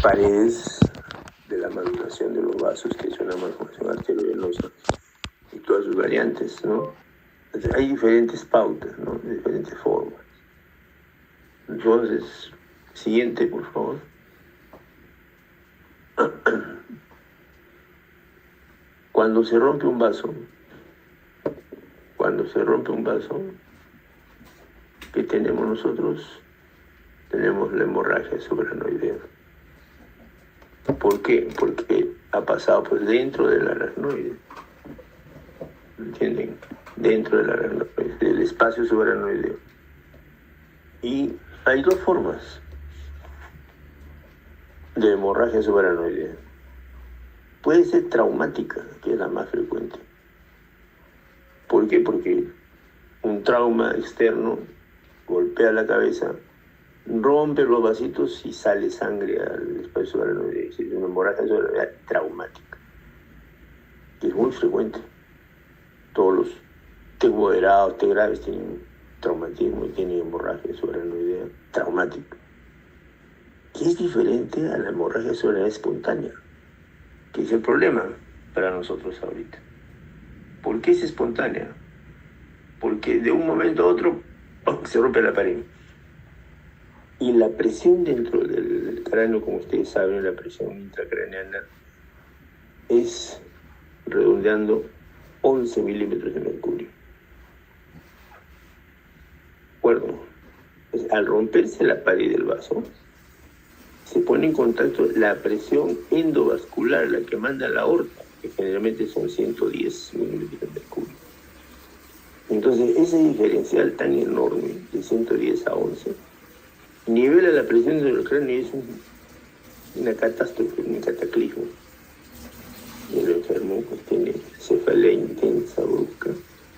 paredes de la maduración de los vasos, que es una malformación arteriovenosa, y todas sus variantes, ¿no? Entonces, hay diferentes pautas, ¿no? De diferentes formas. Entonces, siguiente, por favor. Cuando se rompe un vaso, ¿qué tenemos nosotros? Tenemos la hemorragia subaracnoidea. ¿Por qué? Porque ha pasado pues dentro del aracnoide. ¿Entienden? Dentro del aracnoide, del espacio subaracnoideo. Y hay dos formas de hemorragia subaracnoidea. Puede ser traumática, que es la más frecuente. ¿Por qué? Porque un trauma externo golpea la cabeza, rompe los vasitos y sale sangre al espacio subaracnoideo. Es una hemorragia subaracnoidea traumática, que es muy frecuente. Todos los T moderados, T graves tienen traumatismo y tienen hemorragia subaracnoidea traumática, que es diferente a la hemorragia subaracnoidea espontánea, que es el problema para nosotros ahorita. ¿Por qué es espontánea? Porque de un momento a otro se rompe la pared. Y la presión dentro del cráneo, como ustedes saben, la presión intracraneana es, redondeando, 11 milímetros de mercurio. ¿De acuerdo? Pues, al romperse la pared del vaso, se pone en contacto la presión endovascular, la que manda la aorta, que generalmente son 110 milímetros de mercurio. Entonces, ese diferencial tan enorme, de 110 a 11, nivela la presión del cráneo y es una catástrofe, un cataclismo. Y el enfermo pues tiene cefalea intensa, brusca,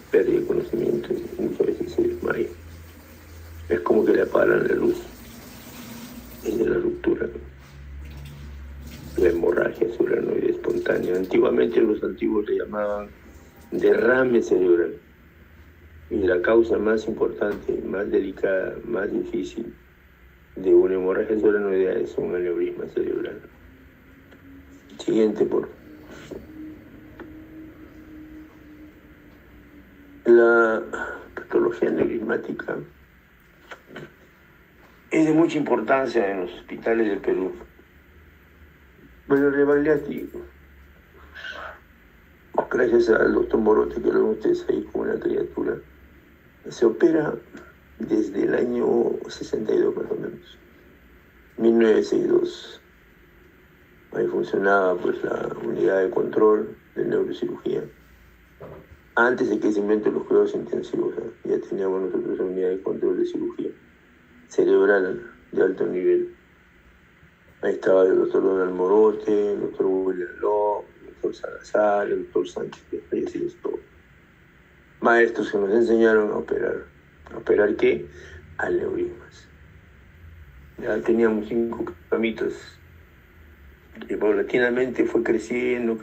pérdida de conocimiento y muchas veces se desmaya. Es como que le apagan la luz. Es de la ruptura. La hemorragia subaracnoidea espontánea. Antiguamente los antiguos le llamaban derrame cerebral. Y la causa más importante, más delicada, más difícil de una hemorragia subaracnoidea es un aneurisma cerebral. Siguiente, por favor. La patología aneurismática es de mucha importancia en los hospitales del Perú. Bueno, Rebagliati, gracias al doctor Morote, que lo ven ustedes ahí como una criatura, se opera desde el año 62 más o menos, 1962. Ahí funcionaba pues la unidad de control de neurocirugía. Antes de que se inventen los cuidados intensivos, ya teníamos nosotros una unidad de control de cirugía cerebral de alto nivel. Ahí estaba el doctor Donald Morote, el doctor William Locke, el doctor Salazar, el doctor Sánchez, que fallecidos todos. Maestros que nos enseñaron a operar. ¿A operar qué? Aneurismas. Ya teníamos 5 camitas. Y paulatinamente fue creciendo,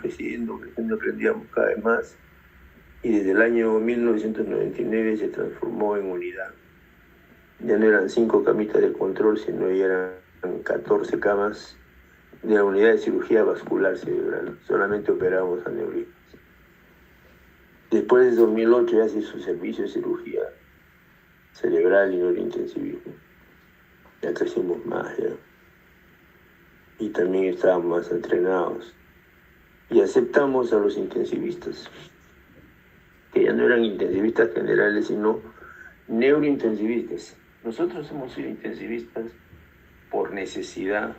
aprendíamos cada vez más. Y desde el año 1999 se transformó en unidad. Ya no eran 5 camitas de control, sino ya eran 14 camas de la unidad de cirugía vascular cerebral. Solamente operábamos aneurismas. Después de 2008 ya se hizo servicio de cirugía cerebral y neurointensivismo. Ya crecimos más, ya. Y también estábamos más entrenados. Y aceptamos a los intensivistas, que ya no eran intensivistas generales, sino neurointensivistas. Nosotros hemos sido intensivistas por necesidad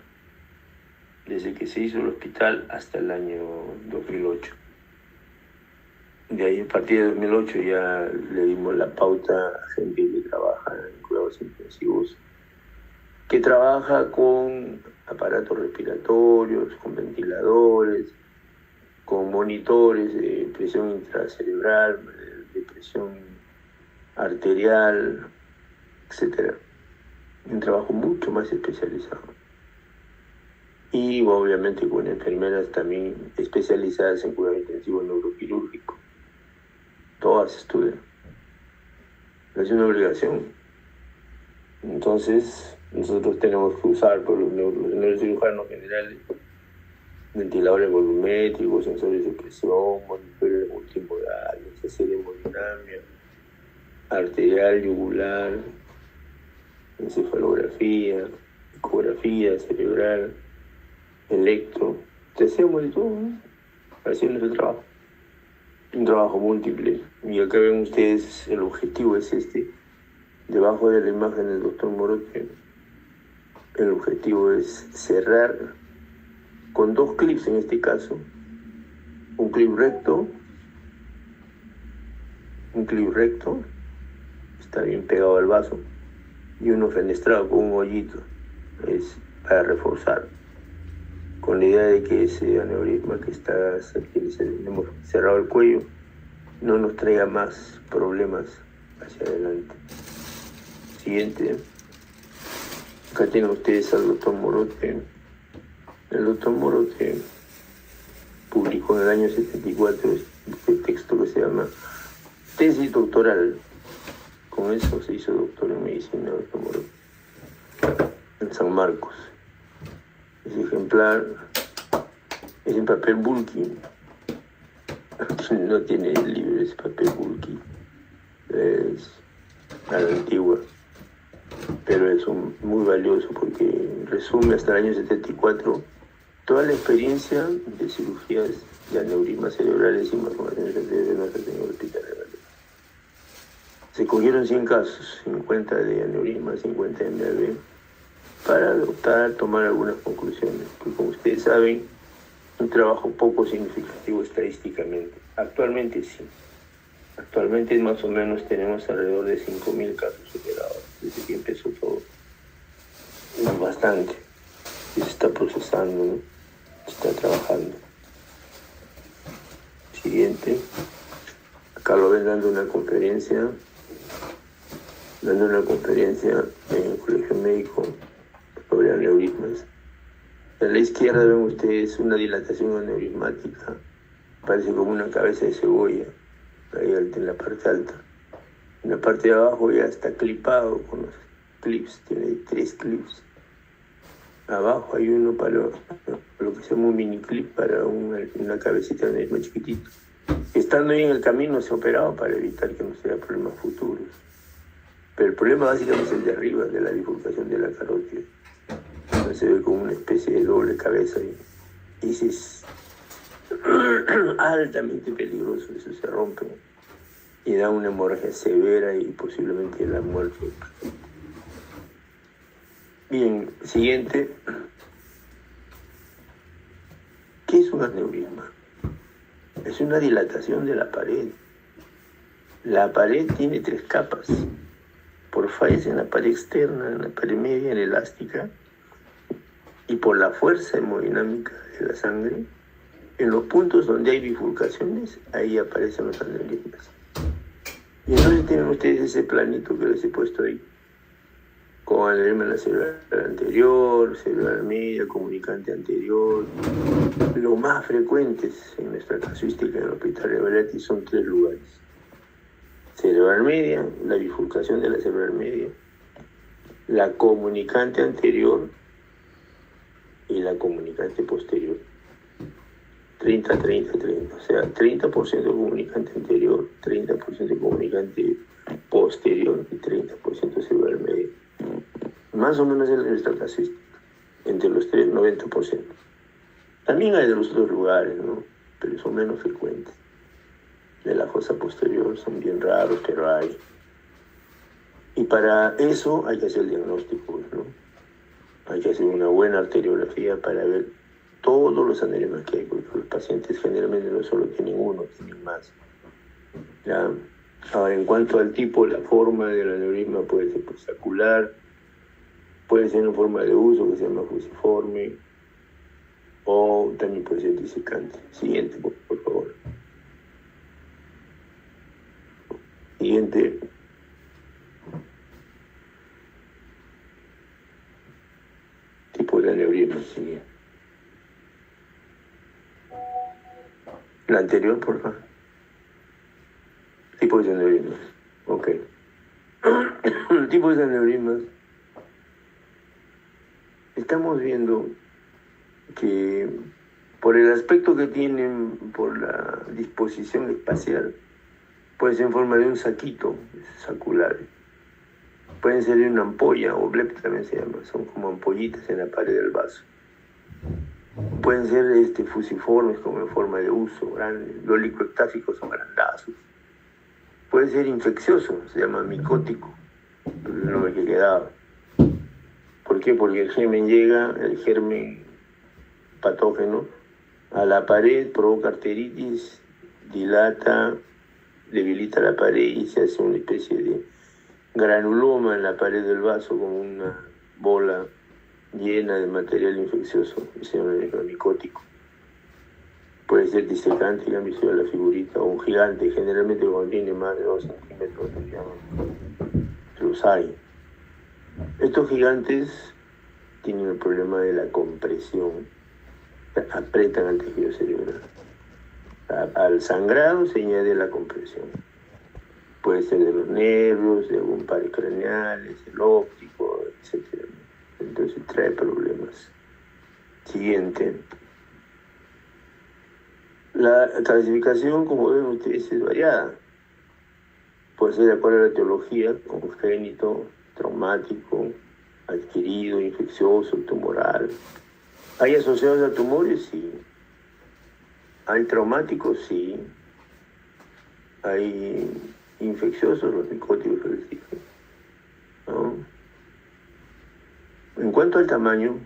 desde que se hizo el hospital hasta el año 2008. De ahí, a partir de 2008, ya le dimos la pauta a gente que trabaja en cuidados intensivos, que trabaja con aparatos respiratorios, con ventiladores, con monitores de presión intracerebral, de presión arterial, etc. Un trabajo mucho más especializado. Y obviamente con enfermeras también especializadas en cuidado intensivo neuroquirúrgico. Todas estudian. Es una obligación. Entonces, Nosotros tenemos que usar por los neurocirujanos generales ventiladores volumétricos, sensores de presión, monitores multimodales, hacer hemodinamia arterial, yugular, encefalografía, ecografía cerebral, electro. Te hacemos de todo, ¿no? Haciendo ese trabajo. Un trabajo múltiple. Y acá ven ustedes, el objetivo es este. Debajo de la imagen del doctor Morote, el objetivo es cerrar con 2 clips en este caso, un clip recto, está bien pegado al vaso, y uno fenestrado con un hoyito, es para reforzar, con la idea de que ese aneurisma que hemos cerrado el cuello no nos traiga más problemas hacia adelante. Siguiente. Acá tienen ustedes al doctor Morote. El doctor Morote publicó en el año 74 este texto que se llama Tesis Doctoral. Con eso se hizo doctor en medicina, doctor Morote, en San Marcos. Ese ejemplar es en papel bulky. No tiene libro, es papel bulky. Es a la antigua. Pero es muy valioso porque resume hasta el año 74 toda la experiencia de cirugías de aneurismas cerebrales y malformaciones cerebrales en el hospital de Valera. Se cogieron 100 casos, 50 de aneurisma, 50 de MAB, para tomar algunas conclusiones, que como ustedes saben, un trabajo poco significativo estadísticamente. Actualmente sí. Actualmente más o menos tenemos alrededor de 5.000 casos superados desde que empezó todo. Es bastante. Y se está procesando, ¿no? Se está trabajando. Siguiente. Acá lo ven dando una conferencia en el Colegio Médico sobre aneurismas. A la izquierda ven ustedes una dilatación aneurismática. Parece como una cabeza de cebolla. Ahí en la parte alta. En la parte de abajo ya está clipado con los clips, tiene 3 clips. Abajo hay uno para lo que se llama un mini clip para una cabecita de aneurisma chiquitito. Estando ahí en el camino se ha operado para evitar que no sea problemas futuros. Pero el problema básicamente es el de arriba, de la bifurcación de la carótida. Entonces se ve como una especie de doble cabeza ahí. Y ese es altamente peligroso, eso se rompe y da una hemorragia severa y posiblemente la muerte. Bien, siguiente. ¿Qué es un aneurisma? Es una dilatación de la pared. La pared tiene 3 capas. Por fallas en la pared externa, en la pared media, en la elástica, y por la fuerza hemodinámica de la sangre, en los puntos donde hay bifurcaciones, ahí aparecen los aneurismas. Y entonces tienen ustedes ese planito que les he puesto ahí, con aneurisma en la cerebral anterior, cerebral media, comunicante anterior. Los más frecuentes en nuestra casuística en el hospital de Valera son 3 lugares. Cerebral media, la bifurcación de la cerebral media, la comunicante anterior y la comunicante posterior. 30-30-30, o sea, 30% comunicante anterior, 30% comunicante posterior y 30% cerebral medio. Más o menos en nuestra casuística, entre los 3, 90%. También hay de los otros lugares, ¿no? Pero son menos frecuentes. De la fosa posterior son bien raros, pero hay. Y para eso hay que hacer el diagnóstico, ¿no? Hay que hacer una buena arteriografía para ver todos los aneurismas que hay, porque los pacientes generalmente no solo tienen uno, tienen más. ¿Ya? Ahora, en cuanto al tipo, la forma del aneurisma puede ser possacular, puede ser en forma de uso que se llama fusiforme, o también puede ser disecante. Siguiente, por favor. Siguiente. Tipo de aneurisma, siguiente. La anterior, por favor. Tipos de aneurismas. Ok. Tipos de aneurismas estamos viendo que por el aspecto que tienen, por la disposición espacial, puede ser en forma de un saquito sacular. Pueden ser de una ampolla, o blep también se llama, son como ampollitas en la pared del vaso. Pueden ser fusiformes, como en forma de uso, grandes. Los licoectáficos son grandazos. Puede ser infeccioso, se llama micótico, el nombre que quedaba. ¿Por qué? Porque el germen patógeno, a la pared, provoca arteritis, dilata, debilita la pared y se hace una especie de granuloma en la pared del vaso, como una bola llena de material infeccioso, que se llama micótico. Puede ser disecante, ya han visto la figurita, o un gigante, generalmente cuando tiene más de 2 centímetros, los hay. Estos gigantes tienen el problema de la compresión, apretan al tejido cerebral. Al sangrado se añade la compresión. Puede ser de los nervios, de algún par craneales, el óptico, etc. Entonces trae problemas. Siguiente. La clasificación, como ven ustedes, es variada. Puede ser de acuerdo a la etiología, congénito, traumático, adquirido, infeccioso, tumoral. ¿Hay asociados a tumores? Sí. ¿Hay traumáticos? Sí. ¿Hay infecciosos? Los micóticos que les dije, ¿no? En cuanto al tamaño,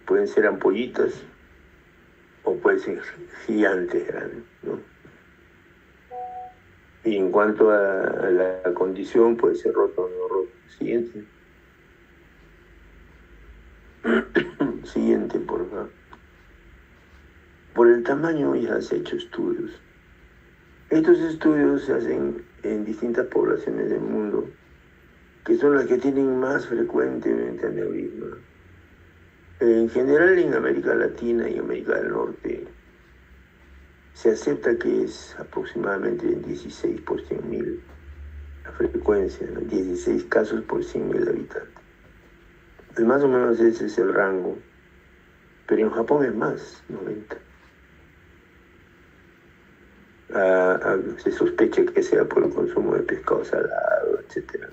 pueden ser ampollitas o pueden ser gigantes grandes, ¿no? Y en cuanto a la condición, puede ser roto o no roto. Siguiente. Siguiente, por favor. Por el tamaño ya se han hecho estudios. Estos estudios se hacen en distintas poblaciones del mundo, que son las que tienen más frecuentemente aneurisma. En general en América Latina y América del Norte se acepta que es aproximadamente 16 por 100.000 la frecuencia, ¿no? 16 casos por 100.000 habitantes. Pues más o menos ese es el rango, pero en Japón es más, 90. Se sospecha que sea por el consumo de pescado salado, etc.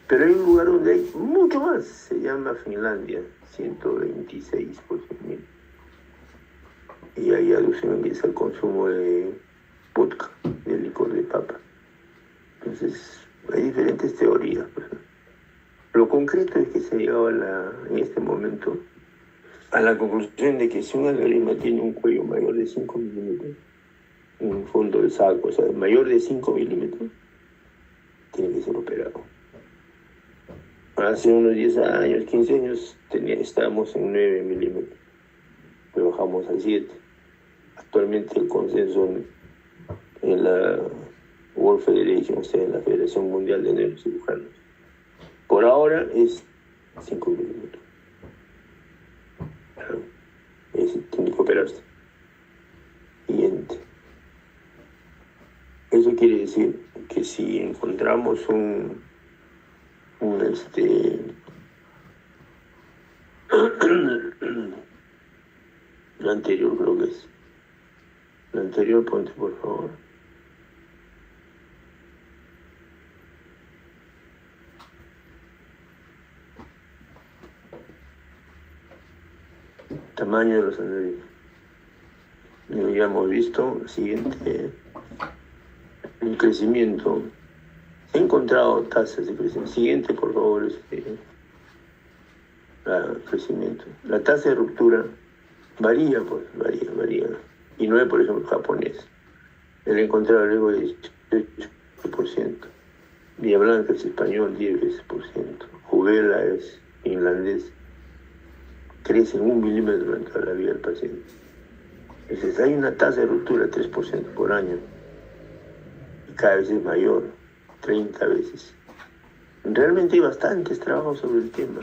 Pero hay un lugar donde hay mucho más, se llama Finlandia, 126 por 100.000. Y ahí alusión empieza el consumo de vodka, de licor de papa. Entonces, hay diferentes teorías. Pues. Lo concreto es que se ha llegado en este momento a la conclusión de que si un aneurisma tiene un cuello mayor de 5 milímetros, un fondo del saco, o sea, mayor de 5 milímetros, tiene que ser operado. Hace unos 10 años, 15 años, estábamos en 9 milímetros, pero bajamos a 7. Actualmente el consenso en la World Federation, o sea, en la Federación Mundial de Neurocirujanos, por ahora es 5 milímetros. Tiene que operarse. Siguiente. Eso quiere decir que si encontramos lo anterior creo que es. Lo anterior, ponte por favor. Tamaño de los aneurismas. Ya hemos visto. Siguiente. El crecimiento. Se han encontrado tasas de crecimiento. Siguiente, por favor, crecimiento. La tasa de ruptura varía, pues, varía. Y no es, por ejemplo, japonés. Él ha encontrado luego de 18%. Villa Blanca es español, 10%. Jubela es finlandés. Crece en 1 milímetro durante toda la vida del paciente. Entonces hay una tasa de ruptura de 3% por año. Y cada vez es mayor, 30 veces. Realmente hay bastantes trabajos sobre el tema.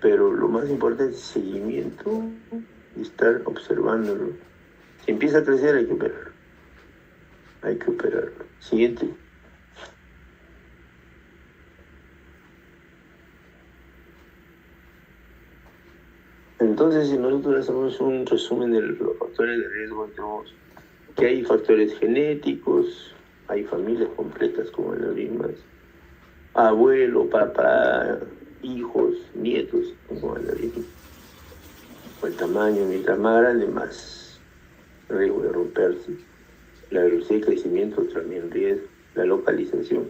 Pero lo más importante es el seguimiento y estar observándolo. Si empieza a crecer hay que operarlo. Siguiente. Entonces, si nosotros hacemos un resumen de los factores de riesgo, tenemos que hay factores genéticos, hay familias completas con aneurismas, abuelo, papá, hijos, nietos con aneurismas. O el tamaño, mientras más grande, más riesgo de romperse. La velocidad de crecimiento también riesgo, la localización.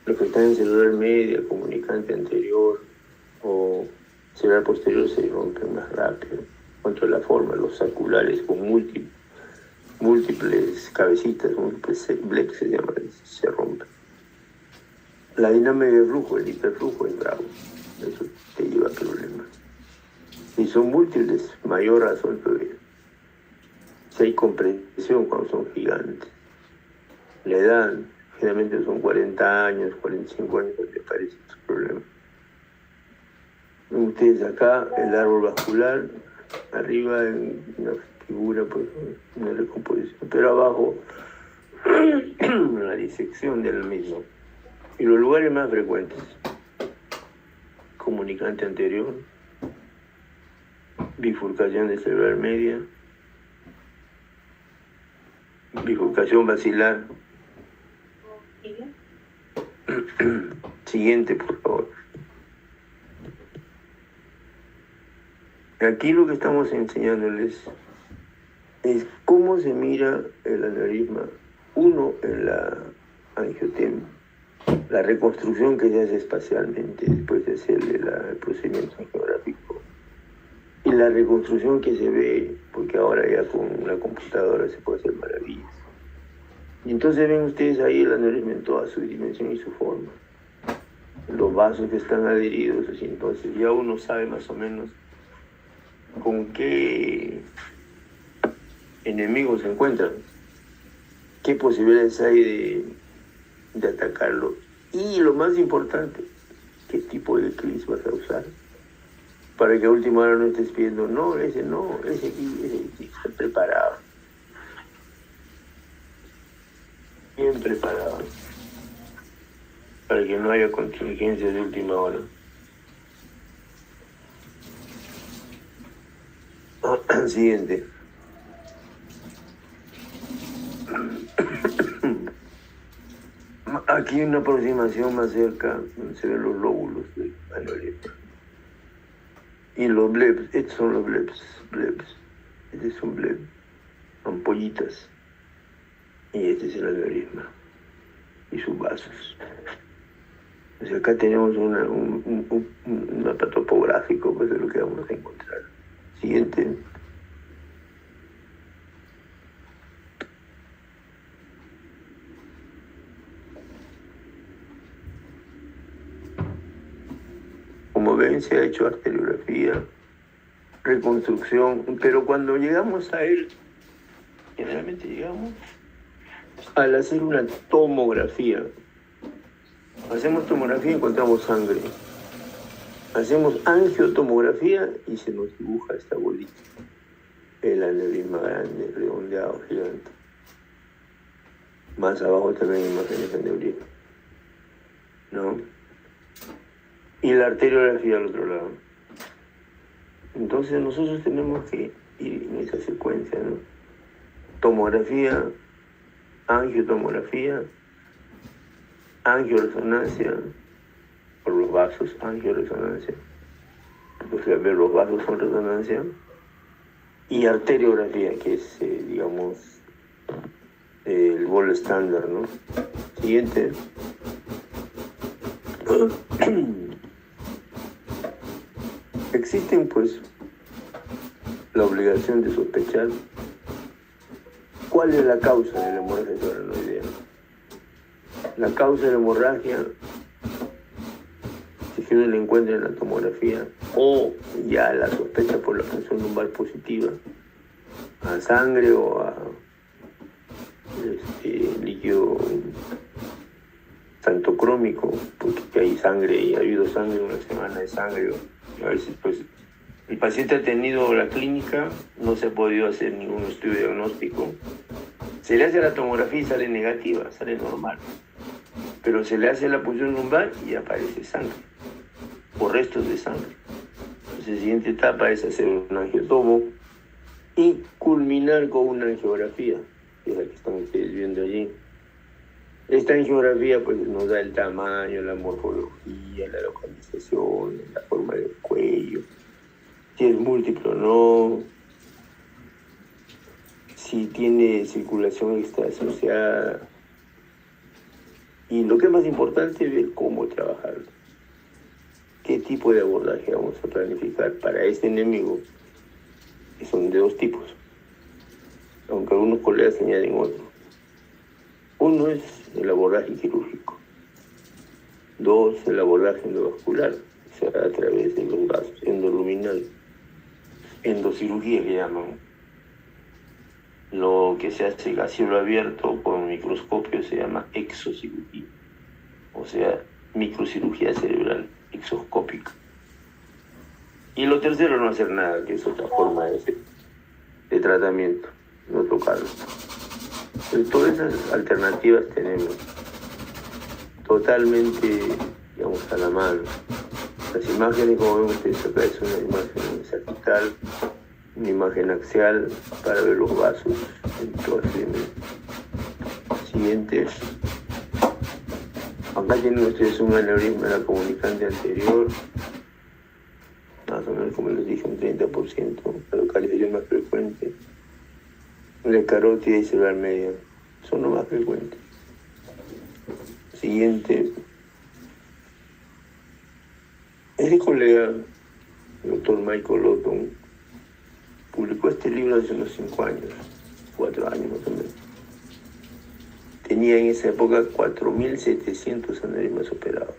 Los que están en celular media, comunicante anterior o celular posterior se rompen más rápido. Cuanto a la forma, los saculares con múltiples cabecitas, múltiples bleps se llaman, se rompen. La dinámica de flujo, el hiperflujo es bravo, eso te lleva a problemas. Si son múltiples, mayor razón todavía. Si hay comprensión cuando son gigantes. La edad, generalmente son 40 años, 45 años, te parece tu problema. Ustedes acá, el árbol vascular, arriba en una figura, pues, una recomposición, pero abajo, la disección del mismo. Y los lugares más frecuentes, comunicante anterior, bifurcación de celular media, bifurcación basilar. Siguiente, por favor. Aquí lo que estamos enseñándoles es cómo se mira el aneurisma. Uno, en la angiotemia, la reconstrucción que se hace espacialmente después de hacerle el procedimiento angiográfico. Y la reconstrucción que se ve, porque ahora ya con una computadora se puede hacer maravillas. Y entonces ven ustedes ahí el aneurisma en toda su dimensión y su forma. Los vasos que están adheridos, y entonces ya uno sabe más o menos con qué enemigos se encuentran, qué posibilidades hay de atacarlo. Y lo más importante, qué tipo de clips vas a usar. Para que a última hora no estés pidiendo, ese aquí, está preparado. Bien preparado. Para que no haya contingencias de última hora. Siguiente. Aquí una aproximación más cerca, donde se ven los lóbulos del aneurisma. Y los bleps, estos son los bleps. Este es un bleb, ampollitas. Y este es el aneurisma y sus vasos. O sea, acá tenemos un mapa topográfico, pues, de lo que vamos a encontrar. Siguiente. Como ven, se ha hecho arteriografía, reconstrucción, pero cuando llegamos a él, generalmente llegamos al hacer una tomografía. Hacemos tomografía y encontramos sangre. Hacemos angiotomografía y se nos dibuja esta bolita. El aneurisma grande, redondeado, gigante. Más abajo también hay imágenes de aneurisma, ¿no? Y la arteriografía al otro lado. Entonces nosotros tenemos que ir en esa secuencia, ¿no? Tomografía, angiotomografía, angioresonancia, por los vasos, angioresonancia, o sea, ver los vasos con resonancia, y arteriografía, que es, digamos, el bol estándar, ¿no? Siguiente. Existen, pues, la obligación de sospechar cuál es la causa de la hemorragia subaracnoidea. La causa de la hemorragia, si uno la encuentra en la tomografía o ya la sospecha por la función lumbar positiva, a sangre o a líquido santocrómico, porque hay sangre y ha habido sangre, una semana de sangre. A veces, pues, el paciente ha tenido la clínica, no se ha podido hacer ningún estudio diagnóstico. Se le hace la tomografía y sale negativa, sale normal. Pero se le hace la punción lumbar y aparece sangre, o restos de sangre. Entonces, la siguiente etapa es hacer un angiotomo y culminar con una angiografía, que es la que están ustedes viendo allí. Esta angiografía pues nos da el tamaño, la morfología, la localización, la forma del cuello, si es múltiplo o no, si tiene circulación extraasociada. Y lo que es más importante es ver cómo trabajar, qué tipo de abordaje vamos a planificar para este enemigo, que son de dos tipos, aunque algunos colegas añaden otro. Uno es el abordaje quirúrgico. Dos, el abordaje endovascular, o sea, a través de los vasos, endoluminal. Endocirugía que llaman. Lo que se hace a cielo abierto con microscopio se llama exocirugía, o sea, microcirugía cerebral exoscópica. Y lo tercero, no hacer nada, que es otra forma de tratamiento, no tocarlo. Entonces, todas esas alternativas tenemos totalmente, digamos, a la mano. Las imágenes, como vemos ustedes acá, es una imagen sagital, una imagen axial para ver los vasos en toda su dimensión. Siguiente. Acá tienen ustedes un aneurisma de la comunicante anterior, más o menos como les dije, un 30%, la localización más frecuente. La carótida y cerebral media son los más frecuentes. Siguiente. Este colega, el doctor Michael Lawton, publicó este libro hace unos 5 años, 4 años más o menos. Tenía en esa época 4.700 aneurismas operados.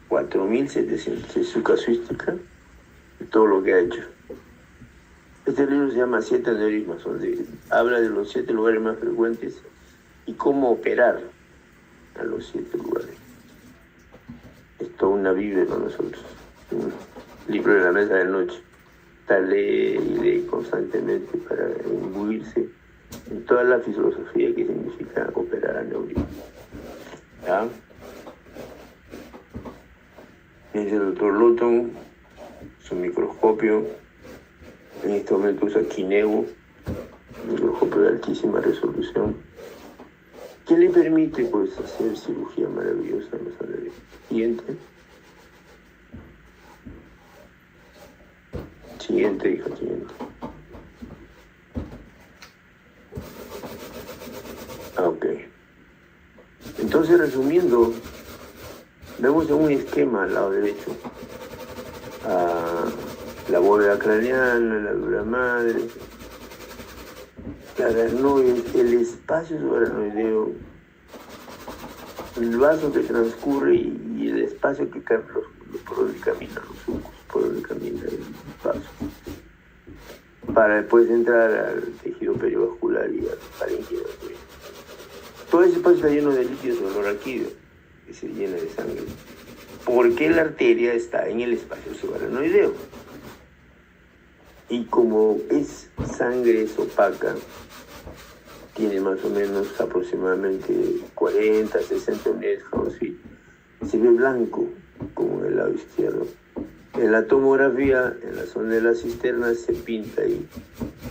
4.700 es su casuística de todo lo que ha hecho. Este libro se llama 7 aneurismas, donde habla de los 7 lugares más frecuentes y cómo operar a los 7 lugares. Es toda una Biblia para nosotros, un libro de la mesa de noche. Lee y lee constantemente para imbuirse en toda la filosofía que significa operar aneurisma. ¿Ya? Dice el doctor Lawton, su microscopio, en este momento usa Kineo, un microscopio de altísima resolución, que le permite pues hacer cirugía maravillosa en los aneurismas. Siguiente. Siguiente, hija, siguiente. Ok. Entonces, resumiendo, vemos en un esquema al lado derecho la bóveda craneana, la dura madre, la aracnoide, el espacio subaracnoideo, el vaso que transcurre y el espacio que cae por donde caminan los sucos, por donde camina el vaso, para después entrar al tejido perivascular y al parénquima. Todo ese espacio está lleno de líquido subarachnoideo, que se llena de sangre, porque la arteria está en el espacio subaracnoideo. Y como es sangre, es opaca, tiene más o menos aproximadamente 40, 60 unidades Hounsfield, se ve blanco, como en el lado izquierdo. En la tomografía, en la zona de las cisternas, se pinta ahí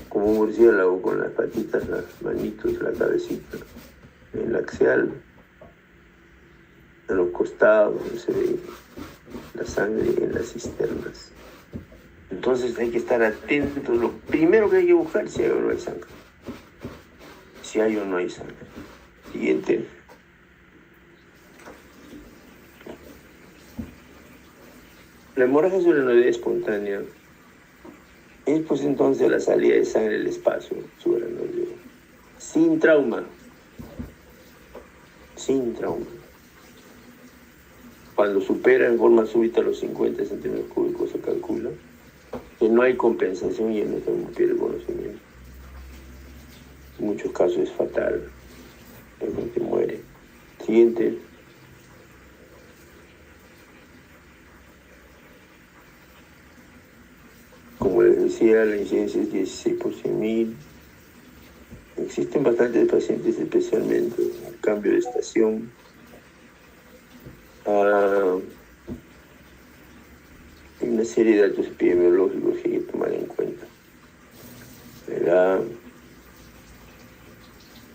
como un murciélago con las patitas, las manitos, la cabecita. En la axial, en los costados, se ve la sangre en las cisternas. Entonces hay que estar atentos. Lo primero que hay que buscar si hay o no hay sangre. Si hay o no hay sangre. Siguiente. La hemorragia subaracnoidea espontánea es pues entonces la salida de sangre del espacio subaracnoideo. Sin trauma. Sin trauma. Cuando supera en forma súbita los 50 centímetros cúbicos se calcula que no hay compensación y en eso pierde el conocimiento. En muchos casos es fatal, la gente muere. Siguiente. Como les decía, la incidencia es 16 por 100.000. Existen bastantes pacientes, especialmente en el cambio de estación. Hay una una serie de datos epidemiológicos que hay que tomar en cuenta, ¿verdad?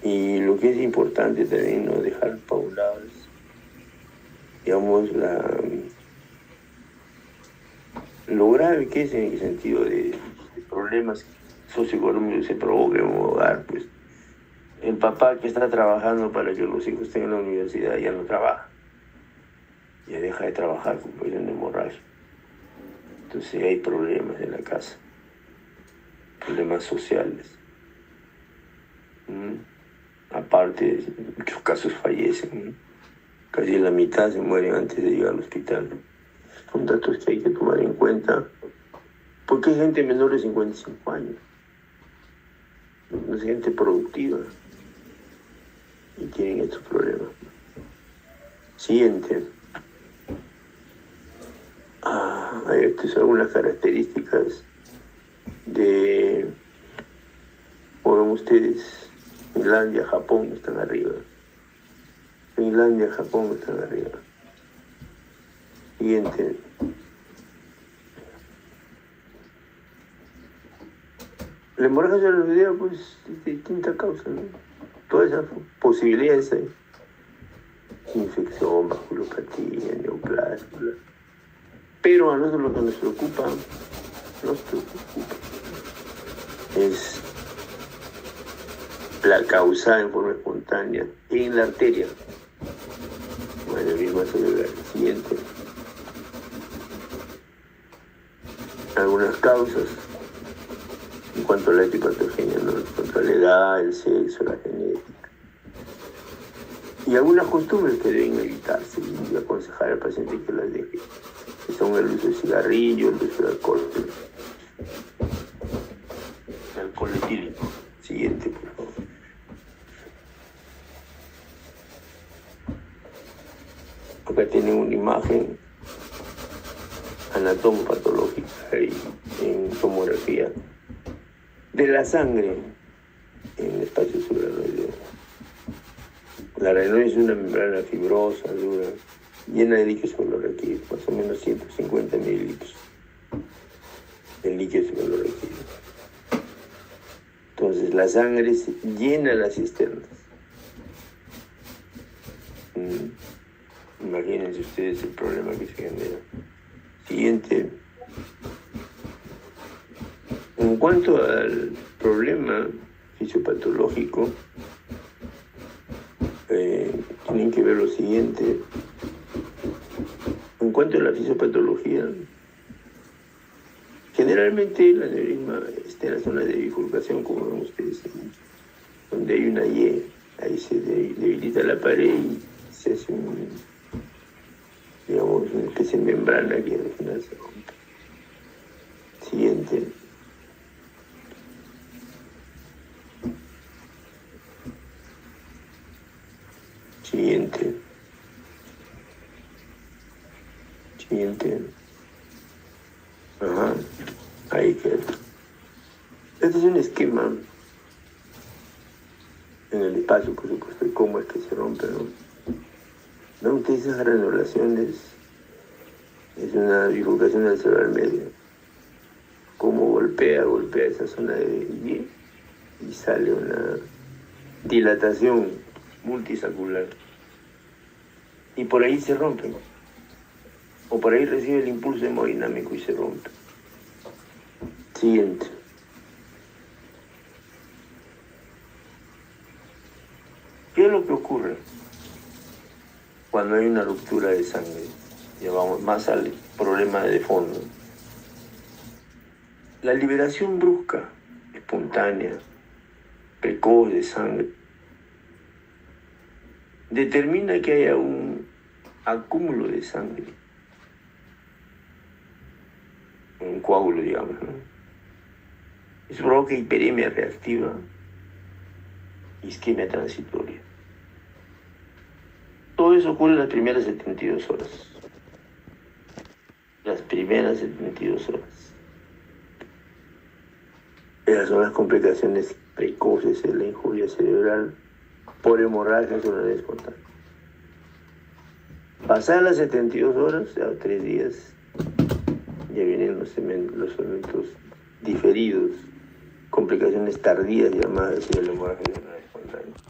Y lo que es importante también no dejar para un lado es, digamos, lo grave que es en el sentido de problemas socioeconómicos que se provocan en un hogar. Pues el papá que está trabajando para que los hijos tengan la universidad ya no trabaja, ya deja de trabajar por cuestión de hemorragia. Entonces hay problemas en la casa, problemas sociales. Aparte, en muchos casos fallecen, casi la mitad se mueren antes de llegar al hospital. Son datos que hay que tomar en cuenta, porque hay gente menor de 55 años, no es gente productiva, y tienen estos problemas. Siguiente. Estas son algunas características de, como ustedes, Finlandia, Japón están arriba. Finlandia, Japón están arriba. Siguiente. La hemorragia cerebral, pues, de distinta causa, ¿no? Todas esas posibilidades hay. Infección, vasculopatía, neoplasia. Pero a nosotros lo que nos preocupa es la causa en forma espontánea en la arteria o en el mismo cerebral. Siguiente. Algunas causas en cuanto a la epipatogenia, ¿no? En cuanto a la edad, el sexo, la genética. Y algunas costumbres que deben evitarse y aconsejar al paciente que las deje, que son el uso de cigarrillo, el uso de alcohol etílico. Siguiente, por favor. Acá tienen una imagen anatomopatológica y en tomografía de la sangre en el espacio subaracnoideo. La aracnoide es una membrana fibrosa, dura, llena de líquido celuloraquídeo, más o menos 150 mililitros de líquido celuloraquídeo. Entonces la sangre llena las cisternas. Imagínense ustedes el problema que se genera. Siguiente. En cuanto al problema fisiopatológico, tienen que ver lo siguiente. En cuanto a la fisiopatología, generalmente el aneurisma está en la zona de bifurcación, como ven ustedes, donde hay una Y, ahí se debilita la pared y se hace una especie de membrana que al final se rompe. Siguiente. Siguiente. Ahí queda. Este es un esquema en el espacio, por supuesto, de cómo es que se rompe, ¿no? ¿No? Ustedes esas granulaciones es una bifurcación del cerebral medio. Cómo golpea esa zona de Y sale una dilatación multisacular. Y por ahí se rompen. O por ahí recibe el impulso hemodinámico y se rompe. Siguiente. ¿Qué es lo que ocurre cuando hay una ruptura de sangre? Ya vamos más al problema de fondo. La liberación brusca, espontánea, precoz de sangre, determina que haya un acúmulo de sangre, un coágulo, digamos, ¿no? Eso provoca hiperemia reactiva, isquemia transitoria. Todo eso ocurre en las primeras 72 horas. Las primeras 72 horas. Esas son las complicaciones precoces de la injuria cerebral por hemorragia cerebral espontánea. Pasadas las 72 horas, o 3 días, ya vienen los eventos diferidos, complicaciones tardías llamadas y el hemorragia espontánea.